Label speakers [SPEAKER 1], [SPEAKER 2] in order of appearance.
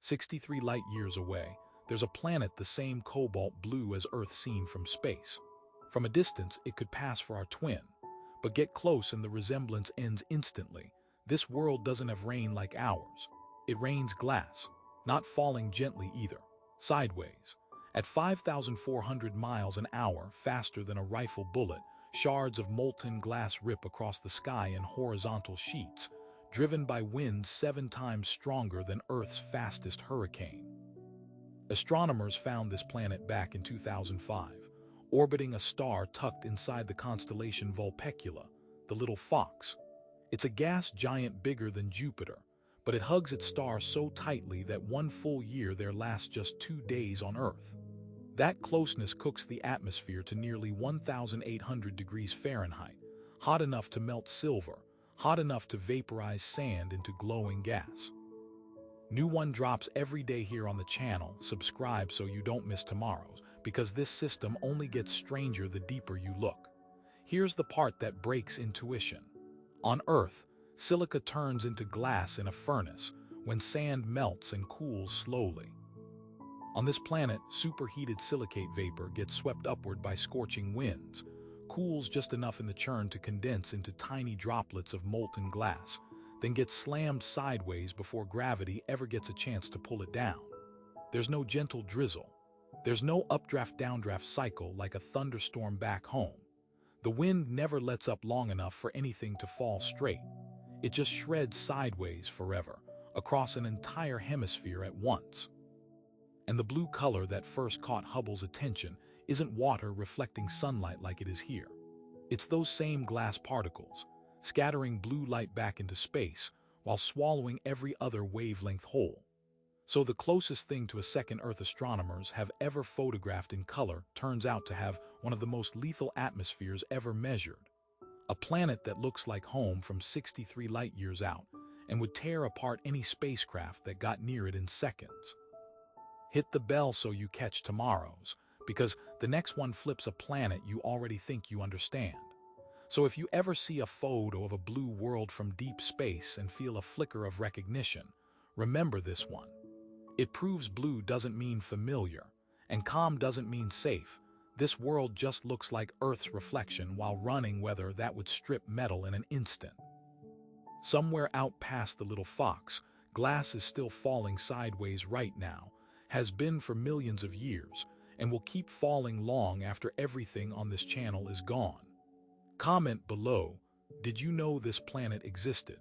[SPEAKER 1] 63 light-years away, there's a planet the same cobalt blue as Earth seen from space. From a distance, it could pass for our twin. But get close and the resemblance ends instantly. This world doesn't have rain like ours. It rains glass, not falling gently either, sideways. At 5,400 miles an hour, faster than a rifle bullet, shards of molten glass rip across the sky in horizontal sheets, driven by winds 7 times stronger than Earth's fastest hurricane. Astronomers found this planet back in 2005, orbiting a star tucked inside the constellation Vulpecula, the little fox. It's a gas giant bigger than Jupiter, but it hugs its star so tightly that 1 full year there lasts just 2 days on Earth. That closeness cooks the atmosphere to nearly 1,800 degrees Fahrenheit, hot enough to melt silver, hot enough to vaporize sand into glowing gas. New one drops every day here on the channel. Subscribe so you don't miss tomorrow's, because this system only gets stranger the deeper you look. Here's the part that breaks intuition. On Earth, silica turns into glass in a furnace when sand melts and cools slowly. On this planet, superheated silicate vapor gets swept upward by scorching winds, cools just enough in the churn to condense into tiny droplets of molten glass, then gets slammed sideways before gravity ever gets a chance to pull it down. There's no gentle drizzle. There's no updraft-downdraft cycle like a thunderstorm back home. The wind never lets up long enough for anything to fall straight. It just shreds sideways forever, across an entire hemisphere at once. And the blue color that first caught Hubble's attention isn't water reflecting sunlight like it is here. It's those same glass particles, scattering blue light back into space while swallowing every other wavelength whole. So the closest thing to a second Earth astronomers have ever photographed in color turns out to have one of the most lethal atmospheres ever measured. A planet that looks like home from 63 light-years out and would tear apart any spacecraft that got near it in seconds. Hit the bell so you catch tomorrow's, because the next one flips a planet you already think you understand. So if you ever see a photo of a blue world from deep space and feel a flicker of recognition, remember this one. It proves blue doesn't mean familiar, and calm doesn't mean safe. This world just looks like Earth's reflection while running weather that would strip metal in an instant. Somewhere out past the little fox, glass is still falling sideways right now, has been for millions of years, and will keep falling long after everything on this channel is gone. Comment below, did you know this planet existed?